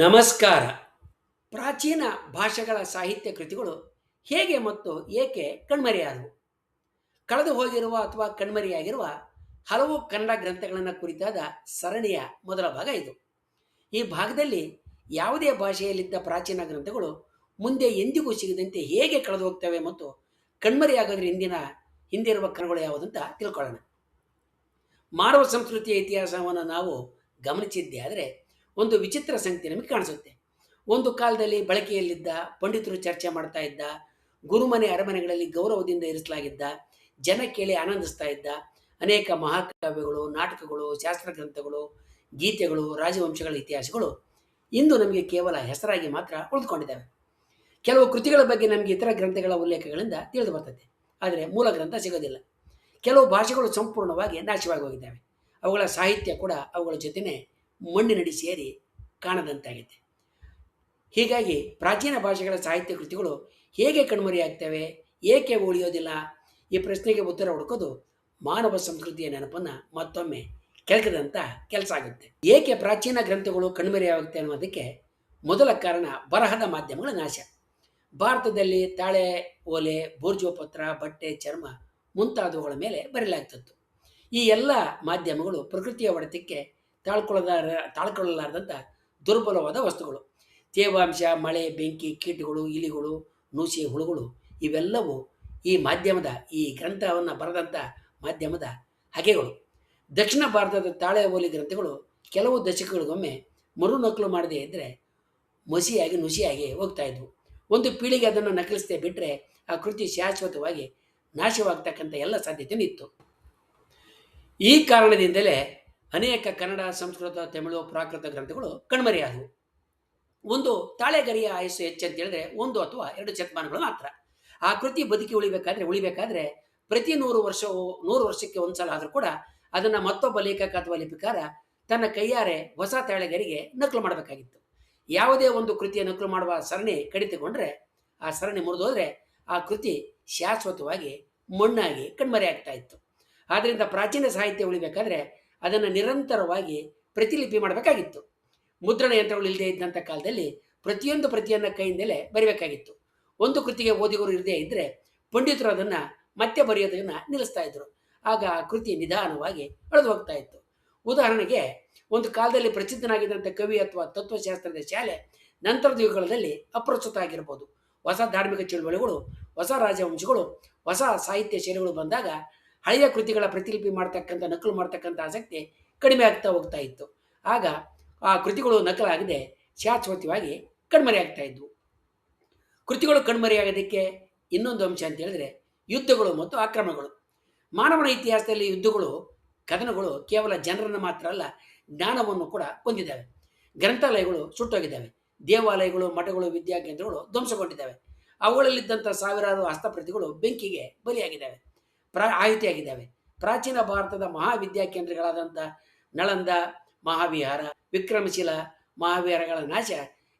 ನಮಸ್ಕಾರ. ಪ್ರಾಚೀನ ಭಾಷೆಗಳ ಸಾಹಿತ್ಯ ಕೃತಿಗಳು ಹೇಗೆ ಮತ್ತು ಏಕೆ ಕಣ್ಮರೆಯಾದವು? ಕಳೆದು ಹೋಗಿರುವ ಅಥವಾ ಕಣ್ಮರೆಯಾಗಿರುವ ಹಲವು ಕನ್ನಡ ಗ್ರಂಥಗಳನ್ನು ಕುರಿತಾದ ಸರಣಿಯ ಮೊದಲ ಭಾಗ ಇದು. ಈ ಭಾಗದಲ್ಲಿ ಯಾವುದೇ ಭಾಷೆಯಲ್ಲಿದ್ದ ಪ್ರಾಚೀನ ಗ್ರಂಥಗಳು ಮುಂದೆ ಎಂದಿಗೂ ಸಿಗದಂತೆ ಹೇಗೆ ಕಳೆದು ಹೋಗ್ತವೆ ಮತ್ತು ಕಣ್ಮರೆಯಾಗೋದ್ರ ಹಿಂದಿರುವ ಕಾರಣಗಳು ಯಾವುದಂತ ತಿಳ್ಕೊಳ್ಳೋಣ. ಮಾನವ ಸಂಸ್ಕೃತಿಯ ಇತಿಹಾಸವನ್ನು ನಾವು ಗಮನಿಸಿದ್ದೇ ಆದರೆ ಒಂದು ವಿಚಿತ್ರ ಸಂಗತಿ ನಮಗೆ ಕಾಣಿಸುತ್ತೆ. ಒಂದು ಕಾಲದಲ್ಲಿ ಬಳಕೆಯಲ್ಲಿದ್ದ, ಪಂಡಿತರು ಚರ್ಚೆ ಮಾಡ್ತಾ ಇದ್ದ, ಗುರುಮನೆ ಅರಮನೆಗಳಲ್ಲಿ ಗೌರವದಿಂದ ಇರಿಸಲಾಗಿದ್ದ, ಜನ ಕೇಳಿ ಆನಂದಿಸ್ತಾ ಇದ್ದ ಅನೇಕ ಮಹಾಕಾವ್ಯಗಳು, ನಾಟಕಗಳು, ಶಾಸ್ತ್ರ ಗ್ರಂಥಗಳು, ಗೀತೆಗಳು, ರಾಜವಂಶಗಳ ಇತಿಹಾಸಗಳು ಇಂದು ನಮಗೆ ಕೇವಲ ಹೆಸರಾಗಿ ಮಾತ್ರ ಉಳಿದುಕೊಂಡಿದ್ದಾವೆ. ಕೆಲವು ಕೃತಿಗಳ ಬಗ್ಗೆ ನಮಗೆ ಇತರ ಗ್ರಂಥಗಳ ಉಲ್ಲೇಖಗಳಿಂದ ತಿಳಿದು ಬರ್ತದೆ, ಆದರೆ ಮೂಲ ಗ್ರಂಥ ಸಿಗೋದಿಲ್ಲ. ಕೆಲವು ಭಾಷೆಗಳು ಸಂಪೂರ್ಣವಾಗಿ ನಾಶವಾಗಿ ಹೋಗಿದ್ದಾವೆ. ಅವುಗಳ ಸಾಹಿತ್ಯ ಕೂಡ ಅವುಗಳ ಜೊತೆನೇ ಮಣ್ಣಿನಡಿ ಸೇರಿ ಕಾಣದಂತಾಗಿದೆ. ಹೀಗಾಗಿ ಪ್ರಾಚೀನ ಭಾಷೆಗಳ ಸಾಹಿತ್ಯ ಕೃತಿಗಳು ಹೇಗೆ ಕಣ್ಮರೆಯಾಗ್ತವೆ, ಏಕೆ ಉಳಿಯೋದಿಲ್ಲ? ಈ ಪ್ರಶ್ನೆಗೆ ಉತ್ತರ ಹುಡುಕೋದು ಮಾನವ ಸಂಸ್ಕೃತಿಯ ನೆನಪನ್ನು ಮತ್ತೊಮ್ಮೆ ಕೆಳಕದಂತ ಕೆಲಸ ಆಗುತ್ತೆ. ಏಕೆ ಪ್ರಾಚೀನ ಗ್ರಂಥಗಳು ಕಣ್ಮರೆಯಾಗುತ್ತೆ ಅನ್ನೋದಕ್ಕೆ ಮೊದಲ ಕಾರಣ ಬರಹದ ಮಾಧ್ಯಮಗಳ ನಾಶ. ಭಾರತದಲ್ಲಿ ತಾಳೆ ಓಲೆ, ಬೋರ್ಜೋಪತ್ರ, ಬಟ್ಟೆ, ಚರ್ಮ ಮುಂತಾದವುಗಳ ಮೇಲೆ ಬರೆಯಲಾಗ್ತಿತ್ತು. ಈ ಎಲ್ಲ ಮಾಧ್ಯಮಗಳು ಪ್ರಕೃತಿಯ ಹೊಡೆತಕ್ಕೆ ತಾಳ್ಕೊಳ್ಳಲಾರದಂಥ ದುರ್ಬಲವಾದ ವಸ್ತುಗಳು. ತೇವಾಂಶ, ಮಳೆ, ಬೆಂಕಿ, ಕೀಟಗಳು, ಇಲಿಗಳು, ನುಸಿ, ಹುಳುಗಳು ಇವೆಲ್ಲವೂ ಈ ಗ್ರಂಥವನ್ನು ಬರೆದಂಥ ಮಾಧ್ಯಮದ ಹಗೆಗಳು. ದಕ್ಷಿಣ ಭಾರತದ ತಾಳೆ ಓಲಿ ಗ್ರಂಥಗಳು ಕೆಲವು ದಶಕಗಳಿಗೊಮ್ಮೆ ಮರು ನಕಲು ಮಾಡದೇ ಇದ್ದರೆ ನುಸಿಯಾಗಿ ಹೋಗ್ತಾ ಇದ್ವು. ಒಂದು ಪೀಳಿಗೆ ಅದನ್ನು ನಕಲಿಸದೆ ಬಿಟ್ಟರೆ ಆ ಕೃತಿ ಶಾಶ್ವತವಾಗಿ ನಾಶವಾಗ್ತಕ್ಕಂಥ ಎಲ್ಲ ಸಾಧ್ಯತೆಯೂ ಇತ್ತು. ಈ ಕಾರಣದಿಂದಲೇ ಅನೇಕ ಕನ್ನಡ, ಸಂಸ್ಕೃತ, ತಮಿಳು, ಪ್ರಾಕೃತ ಗ್ರಂಥಗಳು ಕಣ್ಮರೆಯಾದವು. ಒಂದು ತಾಳೆಗರಿಯ ಆಯಸ್ಸು ಹೆಚ್ಚಂತ ಹೇಳಿದ್ರೆ 1 ಅಥವಾ 2 ಶತಮಾನಗಳು ಮಾತ್ರ. ಆ ಕೃತಿ ಬದುಕಿ ಉಳಿಬೇಕಾದ್ರೆ ಪ್ರತಿ 100 ವರ್ಷಕ್ಕೆ ಒಂದ್ಸಲ ಆದರೂ ಕೂಡ ಅದನ್ನು ಮತ್ತೊಬ್ಬ ಲೇಖಕ ಅಥವಾ ಲಿಪಿಕಾರ ತನ್ನ ಕೈಯಾರೆ ಹೊಸ ತಾಳೆಗರಿಗೆ ನಕಲು ಮಾಡಬೇಕಾಗಿತ್ತು. ಯಾವುದೇ ಒಂದು ಕೃತಿಯ ನಕಲು ಮಾಡುವ ಸರಣಿ ಕಡಿತಗೊಂಡ್ರೆ, ಆ ಸರಣಿ ಮುರಿದೋದ್ರೆ ಆ ಕೃತಿ ಶಾಶ್ವತವಾಗಿ ಮಣ್ಣಾಗಿ ಕಣ್ಮರೆಯಾಗ್ತಾ ಇತ್ತು. ಆದ್ದರಿಂದ ಪ್ರಾಚೀನ ಸಾಹಿತ್ಯ ಉಳಿಬೇಕಾದ್ರೆ ಅದನ್ನು ನಿರಂತರವಾಗಿ ಪ್ರತಿಲಿಪಿ ಮಾಡಬೇಕಾಗಿತ್ತು. ಮುದ್ರಣ ಯಂತ್ರಗಳು ಇಲ್ಲದೆ ಇದ್ದಂಥ ಕಾಲದಲ್ಲಿ ಪ್ರತಿಯನ್ನು ಕೈಯಿಂದಲೇ ಬರೀಬೇಕಾಗಿತ್ತು. ಒಂದು ಕೃತಿಗೆ ಓದಿಗರು ಇರದೇ ಇದ್ದರೆ ಪಂಡಿತರು ಅದನ್ನು ಮತ್ತೆ ಬರೆಯೋದನ್ನು ನಿಲ್ಲಿಸ್ತಾ ಇದ್ರು. ಆಗ ಆ ಕೃತಿ ನಿಧಾನವಾಗಿ ಅಳೆದು ಹೋಗ್ತಾ ಇತ್ತು. ಉದಾಹರಣೆಗೆ, ಒಂದು ಕಾಲದಲ್ಲಿ ಪ್ರಸಿದ್ಧನಾಗಿದ್ದಂಥ ಕವಿ ಅಥವಾ ತತ್ವಶಾಸ್ತ್ರದ ಶಾಲೆ ನಂತರದ ಯುಗಗಳಲ್ಲಿ ಅಪ್ರಸ್ತುತ ಆಗಿರ್ಬೋದು. ಹೊಸ ಧಾರ್ಮಿಕ ಚಳುವಳಿಗಳು, ಹೊಸ ರಾಜವಂಶಗಳು, ಹೊಸ ಸಾಹಿತ್ಯ ಶೈಲಿಗಳು ಬಂದಾಗ ಹಳೆಯ ಕೃತಿಗಳ ಪ್ರತಿಲಿಪಿ ನಕಲು ಮಾಡ್ತಕ್ಕಂಥ ಆಸಕ್ತಿ ಕಡಿಮೆ ಆಗ್ತಾ ಹೋಗ್ತಾ ಇತ್ತು. ಆಗ ಆ ಕೃತಿಗಳು ನಕಲಾಗದೆ ಶಾಶ್ವತವಾಗಿ ಕಣ್ಮರೆಯಾಗ್ತಾ ಇದ್ವು. ಕೃತಿಗಳು ಕಣ್ಮರೆಯಾಗೋದಕ್ಕೆ ಇನ್ನೊಂದು ಅಂಶ ಅಂತ ಹೇಳಿದ್ರೆ ಯುದ್ಧಗಳು ಮತ್ತು ಆಕ್ರಮಣಗಳು. ಮಾನವನ ಇತಿಹಾಸದಲ್ಲಿ ಯುದ್ಧಗಳು, ಕದನಗಳು ಕೇವಲ ಜನರನ್ನು ಮಾತ್ರ ಅಲ್ಲ, ಜ್ಞಾನವನ್ನು ಕೂಡ ಹೊಂದಿದ್ದಾವೆ. ಗ್ರಂಥಾಲಯಗಳು ಸುಟ್ಟೋಗಿದ್ದಾವೆ. ದೇವಾಲಯಗಳು, ಮಠಗಳು, ವಿದ್ಯಾಕೇಂದ್ರಗಳು ಧ್ವಂಸಗೊಂಡಿದ್ದಾವೆ. ಅವುಗಳಲ್ಲಿದ್ದಂಥ ಸಾವಿರಾರು ಹಸ್ತಪ್ರತಿಗಳು ಬೆಂಕಿಗೆ ಬಲಿಯಾಗಿದ್ದಾವೆ, ಆಹುತಿಯಾಗಿದ್ದಾವೆ. ಪ್ರಾಚೀನ ಭಾರತದ ಮಹಾವಿದ್ಯಾಕೇಂದ್ರಗಳಾದಂಥ ನಳಂದ ಮಹಾವಿಹಾರ, ವಿಕ್ರಮಶಿಲ ಮಹಾವಿಹಾರಗಳ ನಾಶ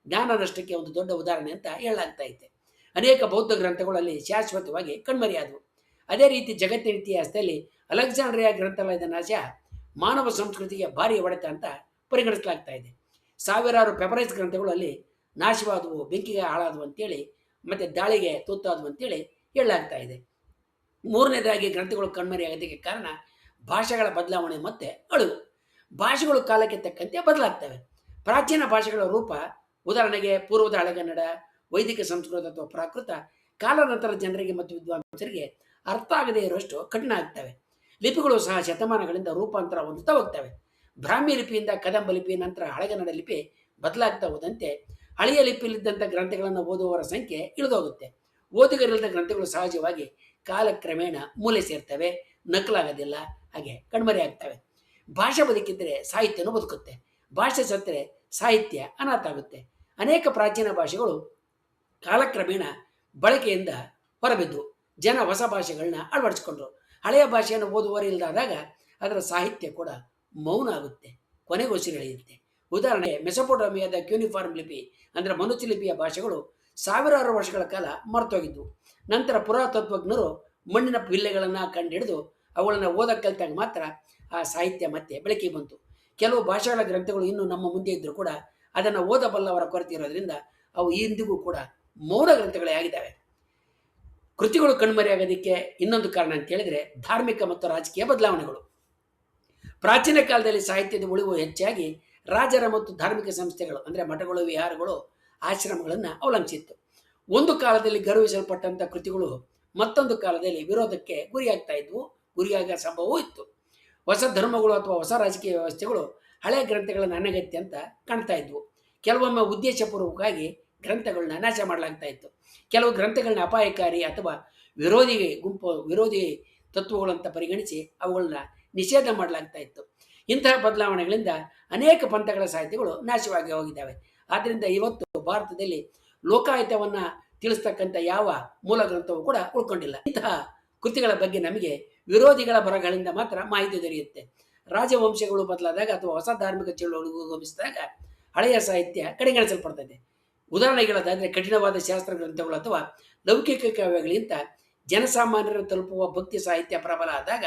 ಜ್ಞಾನ ನಷ್ಟಕ್ಕೆ ಒಂದು ದೊಡ್ಡ ಉದಾಹರಣೆ ಅಂತ ಹೇಳಲಾಗ್ತಾ ಇದೆ. ಅನೇಕ ಬೌದ್ಧ ಗ್ರಂಥಗಳಲ್ಲಿ ಶಾಶ್ವತವಾಗಿ ಕಣ್ಮರೆಯಾದವು. ಅದೇ ರೀತಿ ಜಗತ್ತಿನ ಇತಿಹಾಸದಲ್ಲಿ ಅಲೆಕ್ಸಾಂಡ್ರಿಯಾ ಗ್ರಂಥಾಲಯದ ನಾಶ ಮಾನವ ಸಂಸ್ಕೃತಿಗೆ ಭಾರಿ ಹೊಡೆತ ಅಂತ ಪರಿಗಣಿಸಲಾಗ್ತಾ ಇದೆ. ಸಾವಿರಾರು ಪೆಪರೈಸ್ ಗ್ರಂಥಗಳು ಅಲ್ಲಿ ನಾಶವಾದವು, ಬೆಂಕಿಗೆ ಹಾಳಾದವು ಅಂತೇಳಿ, ಮತ್ತು ದಾಳಿಗೆ ತುತ್ತಾದವು ಅಂತೇಳಿ ಹೇಳಲಾಗ್ತಾ ಇದೆ. ಮೂರನೇದಾಗಿ ಗ್ರಂಥಗಳು ಕಣ್ಮರೆಯಾಗೋದಕ್ಕೆ ಕಾರಣ ಭಾಷೆಗಳ ಬದಲಾವಣೆ ಮತ್ತು ಅಳಿವು. ಭಾಷೆಗಳು ಕಾಲಕ್ಕೆ ತಕ್ಕಂತೆ ಬದಲಾಗ್ತವೆ. ಪ್ರಾಚೀನ ಭಾಷೆಗಳ ರೂಪ, ಉದಾಹರಣೆಗೆ ಪೂರ್ವದ ಹಳೆಗನ್ನಡ, ವೈದಿಕ ಸಂಸ್ಕೃತ ಅಥವಾ ಪ್ರಾಕೃತ, ಕಾಲಾನಂತರ ಜನರಿಗೆ ಮತ್ತು ವಿದ್ವಾಂಸರಿಗೆ ಅರ್ಥ ಆಗದೇ ಇರುವಷ್ಟು ಕಠಿಣ ಆಗ್ತವೆ. ಲಿಪಿಗಳು ಸಹ ಶತಮಾನಗಳಿಂದ ರೂಪಾಂತರ ಹೊಂದುತ್ತಾ ಹೋಗ್ತವೆ. ಬ್ರಾಹ್ಮಿ ಲಿಪಿಯಿಂದ ಕದಂಬ ಲಿಪಿ, ನಂತರ ಹಳೆಗನ್ನಡ ಲಿಪಿ ಬದಲಾಗ್ತಾ ಹೋದಂತೆ ಹಳೆಯ ಲಿಪಿಯಲ್ಲಿದ್ದಂಥ ಗ್ರಂಥಗಳನ್ನು ಓದುವವರ ಸಂಖ್ಯೆ ಇಳಿದೋಗುತ್ತೆ. ಓದುಗರಿಲ್ಲದ ಗ್ರಂಥಗಳು ಸಹಜವಾಗಿ ಕಾಲಕ್ರಮೇಣ ಮೂಲೆ ಸೇರ್ತವೆ, ನಕಲಾಗೋದಿಲ್ಲ, ಹಾಗೆ ಕಣ್ಮರೆಯಾಗ್ತವೆ. ಭಾಷೆ ಬದುಕಿದ್ರೆ ಸಾಹಿತ್ಯನೂ ಬದುಕುತ್ತೆ, ಭಾಷೆ ಸತ್ತರೆ ಸಾಹಿತ್ಯ ಅನಾಥ ಆಗುತ್ತೆ. ಅನೇಕ ಪ್ರಾಚೀನ ಭಾಷೆಗಳು ಕಾಲಕ್ರಮೇಣ ಬಳಕೆಯಿಂದ ಹೊರಬಿದ್ದು ಜನ ಹೊಸ ಭಾಷೆಗಳನ್ನ ಅಳವಡಿಸ್ಕೊಂಡ್ರು. ಹಳೆಯ ಭಾಷೆಯನ್ನು ಓದುವವರು ಇಲ್ಲದಾದಾಗ ಅದರ ಸಾಹಿತ್ಯ ಕೂಡ ಮೌನ ಆಗುತ್ತೆ, ಕೊನೆಗೊಸಿರೆಳೆಯುತ್ತೆ. ಉದಾಹರಣೆ, ಮೆಸೊಪೊಟೇಮಿಯಾದ ಕ್ಯೂನಿಫಾರ್ಮ್ ಲಿಪಿ ಅಂದರೆ ಮನುಷ್ಯ ಲಿಪಿಯ ಭಾಷೆಗಳು ಸಾವಿರಾರು ವರ್ಷಗಳ ಕಾಲ ಮರೆತೋಗಿದ್ವು. ನಂತರ ಪುರಾತತ್ವಜ್ಞರು ಮಣ್ಣಿನ ಪಿಲ್ಲೆಗಳನ್ನು ಕಂಡುಹಿಡಿದು ಅವುಗಳನ್ನು ಓದಕ್ಕೆ ಕಲಿತಾಗ ಮಾತ್ರ ಆ ಸಾಹಿತ್ಯ ಮತ್ತೆ ಬೆಳಕಿಗೆ ಬಂತು. ಕೆಲವು ಭಾಷೆಗಳ ಗ್ರಂಥಗಳು ಇನ್ನೂ ನಮ್ಮ ಮುಂದೆ ಇದ್ದರೂ ಕೂಡ ಅದನ್ನು ಓದಬಲ್ಲವರ ಕೊರತೆ ಇರೋದ್ರಿಂದ ಅವು ಇಂದಿಗೂ ಕೂಡ ಮೌನ ಗ್ರಂಥಗಳೇ ಆಗಿದ್ದಾವೆ. ಕೃತಿಗಳು ಕಣ್ಮರೆಯಾಗೋದಕ್ಕೆ ಇನ್ನೊಂದು ಕಾರಣ ಅಂತ ಹೇಳಿದ್ರೆ ಧಾರ್ಮಿಕ ಮತ್ತು ರಾಜಕೀಯ ಬದಲಾವಣೆಗಳು. ಪ್ರಾಚೀನ ಕಾಲದಲ್ಲಿ ಸಾಹಿತ್ಯದ ಉಳಿವು ಹೆಚ್ಚಾಗಿ ರಾಜರ ಮತ್ತು ಧಾರ್ಮಿಕ ಸಂಸ್ಥೆಗಳು ಅಂದರೆ ಮಠಗಳು, ವಿಹಾರಗಳು, ಆಶ್ರಮಗಳನ್ನು ಅವಲಂಬಿಸಿತ್ತು. ಒಂದು ಕಾಲದಲ್ಲಿ ಗೌರವಿಸಲ್ಪಟ್ಟಂಥ ಕೃತಿಗಳು ಮತ್ತೊಂದು ಕಾಲದಲ್ಲಿ ವಿರೋಧಕ್ಕೆ ಗುರಿಯಾಗ ಸಂಭವವೂ ಇತ್ತು. ಹೊಸ ಧರ್ಮಗಳು ಅಥವಾ ಹೊಸ ರಾಜಕೀಯ ವ್ಯವಸ್ಥೆಗಳು ಹಳೆಯ ಗ್ರಂಥಗಳನ್ನು ಅನಗತ್ಯ ಅಂತ ಕಾಣ್ತಾ ಇದ್ವು. ಕೆಲವೊಮ್ಮೆ ಉದ್ದೇಶಪೂರ್ವಕವಾಗಿ ಗ್ರಂಥಗಳನ್ನ ನಾಶ ಮಾಡಲಾಗ್ತಾ ಇತ್ತು. ಕೆಲವು ಗ್ರಂಥಗಳನ್ನ ಅಪಾಯಕಾರಿ ಅಥವಾ ವಿರೋಧಿ ತತ್ವಗಳಂತ ಪರಿಗಣಿಸಿ ಅವುಗಳನ್ನ ನಿಷೇಧ ಮಾಡಲಾಗ್ತಾ ಇತ್ತು. ಇಂತಹ ಬದಲಾವಣೆಗಳಿಂದ ಅನೇಕ ಪಂಥಗಳ ಸಾಹಿತ್ಯಗಳು ನಾಶವಾಗಿ ಹೋಗಿದ್ದಾವೆ. ಆದ್ದರಿಂದ ಇವತ್ತು ಭಾರತದಲ್ಲಿ ಲೋಕಾಯತವನ್ನ ತಿಳಿಸ್ತಕ್ಕಂಥ ಯಾವ ಮೂಲ ಗ್ರಂಥವೂ ಕೂಡ ಉಳ್ಕೊಂಡಿಲ್ಲ. ಇಂತಹ ಕೃತಿಗಳ ಬಗ್ಗೆ ನಮಗೆ ವಿರೋಧಿಗಳ ಬರಹಗಳಿಂದ ಮಾತ್ರ ಮಾಹಿತಿ ದೊರೆಯುತ್ತೆ. ರಾಜವಂಶಗಳು ಬದಲಾದಾಗ ಅಥವಾ ಹೊಸ ಧಾರ್ಮಿಕ ಚಳುವಳಿಗಳು ಗಮನಿಸಿದಾಗ ಹಳೆಯ ಸಾಹಿತ್ಯ ಕಡೆಗಣಿಸಲ್ಪಡ್ತದೆ. ಉದಾಹರಣೆಗಳಾದರೆ ಕಠಿಣವಾದ ಶಾಸ್ತ್ರ ಗ್ರಂಥಗಳು ಅಥವಾ ಲೌಕಿಕ ಕಾವ್ಯಗಳಿಂದ ಜನಸಾಮಾನ್ಯರು ತಲುಪುವ ಭಕ್ತಿ ಸಾಹಿತ್ಯ ಪ್ರಬಲ ಆದಾಗ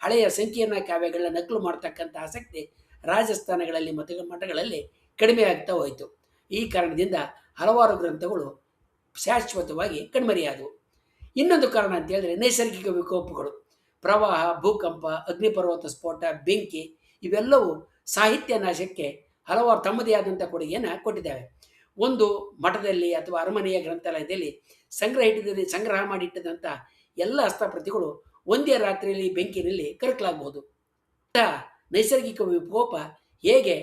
ಹಳೆಯ ಸಂಕೀರ್ಣ ಕಾವ್ಯಗಳನ್ನ ನಕಲು ಮಾಡತಕ್ಕಂಥ ಆಸಕ್ತಿ ರಾಜಸ್ಥಾನಗಳಲ್ಲಿ ಮತ್ತು ಮಠಗಳಲ್ಲಿ ಕಡಿಮೆ ಆಗ್ತಾ ಹೋಯಿತು. ಈ ಕಾರಣದಿಂದ ಹಲವಾರು ಗ್ರಂಥಗಳು ಶಾಶ್ವತವಾಗಿ ಕಣ್ಮರೆಯಾದವು. ಇನ್ನೊಂದು ಕಾರಣ ಅಂತ ಹೇಳಿದ್ರೆ ನೈಸರ್ಗಿಕ ವಿಕೋಪಗಳು, ಪ್ರವಾಹ, ಭೂಕಂಪ, ಅಗ್ನಿಪರ್ವತ ಸ್ಫೋಟ, ಬೆಂಕಿ ಇವೆಲ್ಲವೂ ಸಾಹಿತ್ಯ ನಾಶಕ್ಕೆ ಹಲವಾರು ತಮ್ಮದೇ ಆದಂಥ ಕೊಡುಗೆಯನ್ನು ಕೊಟ್ಟಿದ್ದಾವೆ. ಒಂದು ಮಠದಲ್ಲಿ ಅಥವಾ ಅರಮನೆಯ ಗ್ರಂಥಾಲಯದಲ್ಲಿ ಸಂಗ್ರಹ ಮಾಡಿಟ್ಟದಂಥ ಎಲ್ಲ ಹಸ್ತಪ್ರತಿಗಳು ಒಂದೇ ರಾತ್ರಿಯಲ್ಲಿ ಬೆಂಕಿನಲ್ಲಿ ಕರಕಲಾಗಬಹುದು. ನೈಸರ್ಗಿಕ ವಿಕೋಪ ಹೇಗೆ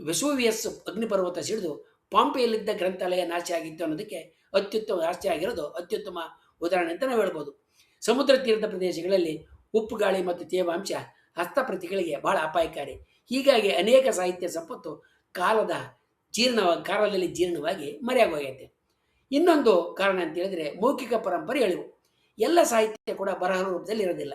ವೆಸೂವಿಯಸ್ ಅಗ್ನಿಪರ್ವತ ಸಿಡಿದು ಪಾಂಪೆಯಲ್ಲಿದ್ದ ಗ್ರಂಥಾಲಯ ನಾಶ ಆಗಿತ್ತು ಅನ್ನೋದಕ್ಕೆ ಅತ್ಯುತ್ತಮ ಉದಾಹರಣೆ ಅಂತ ನಾವು ಹೇಳ್ಬೋದು. ಸಮುದ್ರ ತೀರದ ಪ್ರದೇಶಗಳಲ್ಲಿ ಉಪ್ಪು ಗಾಳಿ ಮತ್ತು ತೇವಾಂಶ ಹಸ್ತಪ್ರತಿಗಳಿಗೆ ಬಹಳ ಅಪಾಯಕಾರಿ. ಹೀಗಾಗಿ ಅನೇಕ ಸಾಹಿತ್ಯ ಸಂಪತ್ತು ಕಾಲದಲ್ಲಿ ಜೀರ್ಣವಾಗಿ ಮರೆಯಾಗೋಗೈತೆ. ಇನ್ನೊಂದು ಕಾರಣ ಅಂತ ಹೇಳಿದ್ರೆ ಮೌಖಿಕ ಪರಂಪರೆ ಅಳಿವು. ಎಲ್ಲ ಸಾಹಿತ್ಯ ಕೂಡ ಬರಹ ರೂಪದಲ್ಲಿ ಇರೋದಿಲ್ಲ.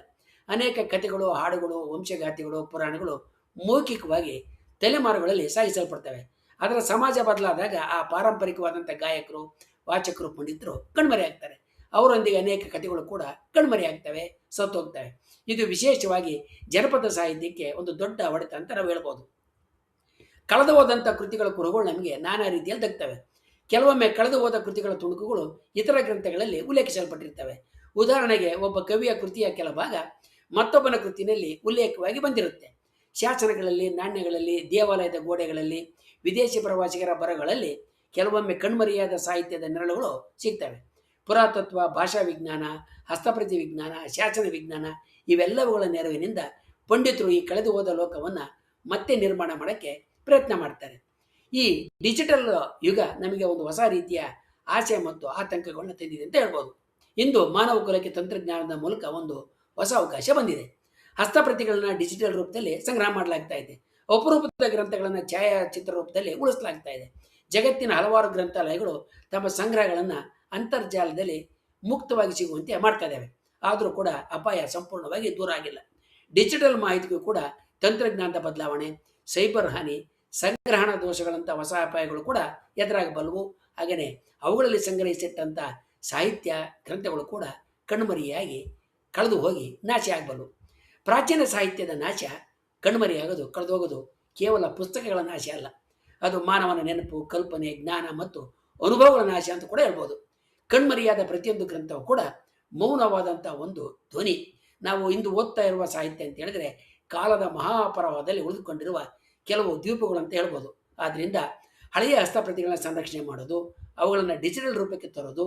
ಅನೇಕ ಕಥೆಗಳು, ಹಾಡುಗಳು, ವಂಶಗಾಥೆಗಳು, ಪುರಾಣಗಳು ಮೌಖಿಕವಾಗಿ ತಲೆಮಾರುಗಳಲ್ಲಿ ಸಾಗಿಸಲ್ಪಡ್ತವೆ. ಅದರ ಸಮಾಜ ಬದಲಾದಾಗ ಆ ಪಾರಂಪರಿಕವಾದಂಥ ಗಾಯಕರು, ವಾಚಕರು, ಪಂಡಿತರು ಕಣ್ಮರೆಯಾಗ್ತಾರೆ. ಅವರೊಂದಿಗೆ ಅನೇಕ ಕಥೆಗಳು ಕೂಡ ಕಣ್ಮರೆಯಾಗ್ತವೆ, ಸತ್ತೋಗ್ತವೆ. ಇದು ವಿಶೇಷವಾಗಿ ಜನಪದ ಸಾಹಿತ್ಯಕ್ಕೆ ಒಂದು ದೊಡ್ಡ ಹೊಡೆತ ಅಂತ ನಾವು ಹೇಳ್ಬೋದು. ಕಳೆದು ಹೋದಂಥ ಕೃತಿಗಳ ಕುರುಹುಗಳು ನಮಗೆ ನಾನಾ ರೀತಿಯಲ್ಲಿ ದಕ್ತವೆ. ಕೆಲವೊಮ್ಮೆ ಕಳೆದು ಹೋದ ಕೃತಿಗಳ ತುಣುಕುಗಳು ಇತರ ಗ್ರಂಥಗಳಲ್ಲಿ ಉಲ್ಲೇಖಿಸಲ್ಪಟ್ಟಿರ್ತವೆ. ಉದಾಹರಣೆಗೆ ಒಬ್ಬ ಕವಿಯ ಕೃತಿಯ ಕೆಲ ಭಾಗ ಮತ್ತೊಬ್ಬನ ಕೃತಿನಲ್ಲಿ ಉಲ್ಲೇಖವಾಗಿ ಬಂದಿರುತ್ತೆ. ಶಾಸನಗಳಲ್ಲಿ, ನಾಣ್ಯಗಳಲ್ಲಿ, ದೇವಾಲಯದ ಗೋಡೆಗಳಲ್ಲಿ, ವಿದೇಶಿ ಪ್ರವಾಸಿಗರ ಬರಹಗಳಲ್ಲಿ ಕೆಲವೊಮ್ಮೆ ಕಣ್ಮರೆಯಾದ ಸಾಹಿತ್ಯದ ನೆರಳುಗಳು ಸಿಗ್ತವೆ. ಪುರಾತತ್ವ, ಭಾಷಾ ವಿಜ್ಞಾನ, ಹಸ್ತಪ್ರತಿ ವಿಜ್ಞಾನ, ಶಾಸನ ವಿಜ್ಞಾನ ಇವೆಲ್ಲವುಗಳ ನೆರವಿನಿಂದ ಪಂಡಿತರು ಈ ಕಳೆದು ಹೋದ ಲೋಕವನ್ನು ಮತ್ತೆ ನಿರ್ಮಾಣ ಮಾಡೋಕ್ಕೆ ಪ್ರಯತ್ನ ಮಾಡ್ತಾರೆ. ಈ ಡಿಜಿಟಲ್ ಯುಗ ನಮಗೆ ಒಂದು ಹೊಸ ರೀತಿಯ ಆಸೆ ಮತ್ತು ಆತಂಕಗಳನ್ನ ತಂದಿದೆ ಅಂತ ಹೇಳ್ಬೋದು. ಇಂದು ಮಾನವ ಕುಲಕ್ಕೆ ತಂತ್ರಜ್ಞಾನದ ಮೂಲಕ ಒಂದು ಹೊಸ ಅವಕಾಶ ಬಂದಿದೆ. ಹಸ್ತಪ್ರತಿಗಳನ್ನ ಡಿಜಿಟಲ್ ರೂಪದಲ್ಲಿ ಸಂಗ್ರಹ ಮಾಡಲಾಗ್ತಾ ಇದೆ. ಅಪರೂಪದ ಗ್ರಂಥಗಳನ್ನು ಛಾಯಾಚಿತ್ರ ರೂಪದಲ್ಲಿ ಉಳಿಸಲಾಗ್ತಾ ಇದೆ. ಜಗತ್ತಿನ ಹಲವಾರು ಗ್ರಂಥಾಲಯಗಳು ತಮ್ಮ ಸಂಗ್ರಹಗಳನ್ನು ಅಂತರ್ಜಾಲದಲ್ಲಿ ಮುಕ್ತವಾಗಿ ಸಿಗುವಂತೆ ಮಾಡ್ತಾ ಇದ್ದಾವೆ. ಆದರೂ ಕೂಡ ಅಪಾಯ ಸಂಪೂರ್ಣವಾಗಿ ದೂರ ಆಗಿಲ್ಲ. ಡಿಜಿಟಲ್ ಮಾಹಿತಿಗೂ ಕೂಡ ತಂತ್ರಜ್ಞಾನದ ಬದಲಾವಣೆ, ಸೈಬರ್ ಹಾನಿ, ಸಂಗ್ರಹಣ ದೋಷಗಳಂಥ ಹೊಸ ಅಪಾಯಗಳು ಕೂಡ ಎದುರಾಗಬಲ್ಲವು. ಹಾಗೆಯೇ ಅವುಗಳಲ್ಲಿ ಸಂಗ್ರಹಿಸಿಟ್ಟಂಥ ಸಾಹಿತ್ಯ ಗ್ರಂಥಗಳು ಕೂಡ ಕಣ್ಮರೆಯಾಗಿ ಕಳೆದು ಹೋಗಿ ನಾಶ ಆಗಬಲ್ಲವು. ಪ್ರಾಚೀನ ಸಾಹಿತ್ಯದ ನಾಶ, ಕಣ್ಮರೆಯಾಗೋದು, ಕಳೆದು ಹೋಗೋದು ಕೇವಲ ಪುಸ್ತಕಗಳ ನಾಶ ಅಲ್ಲ, ಅದು ಮಾನವನ ನೆನಪು, ಕಲ್ಪನೆ, ಜ್ಞಾನ ಮತ್ತು ಅನುಭವಗಳ ನಾಶ ಅಂತ ಕೂಡ ಹೇಳ್ಬೋದು. ಕಣ್ಮರೆಯಾದ ಪ್ರತಿಯೊಂದು ಗ್ರಂಥವು ಕೂಡ ಮೌನವಾದಂಥ ಒಂದು ಧ್ವನಿ. ನಾವು ಇಂದು ಓದ್ತಾ ಇರುವ ಸಾಹಿತ್ಯ ಅಂತ ಹೇಳಿದ್ರೆ ಕಾಲದ ಮಹಾಪರವಾದಲ್ಲಿ ಉಳಿದುಕೊಂಡಿರುವ ಕೆಲವು ದ್ವೀಪಗಳು ಅಂತ ಹೇಳ್ಬೋದು. ಆದ್ದರಿಂದ ಹಳೆಯ ಹಸ್ತಪ್ರತಿಗಳನ್ನ ಸಂರಕ್ಷಣೆ ಮಾಡೋದು, ಅವುಗಳನ್ನು ಡಿಜಿಟಲ್ ರೂಪಕ್ಕೆ ತರೋದು,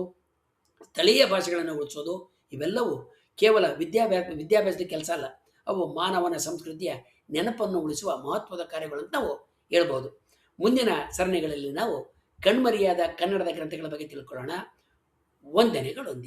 ಸ್ಥಳೀಯ ಭಾಷೆಗಳನ್ನು ಉಳಿಸೋದು ಇವೆಲ್ಲವೂ ಕೇವಲ ವಿದ್ಯಾಭ್ಯಾಸದ ಕೆಲಸ ಅಲ್ಲ, ಅವು ಮಾನವನ ಸಂಸ್ಕೃತಿಯ ನೆನಪನ್ನು ಉಳಿಸುವ ಮಹತ್ವದ ಕಾರ್ಯಗಳು ಅಂತ ನಾವು ಹೇಳ್ಬೋದು. ಮುಂದಿನ ಸರಣಿಗಳಲ್ಲಿ ನಾವು ಕಣ್ಮರೆಯಾದ ಕನ್ನಡದ ಗ್ರಂಥಗಳ ಬಗ್ಗೆ ತಿಳ್ಕೊಳ್ಳೋಣ. ವಂದನೆಗಳೊಂದಿಗೆ.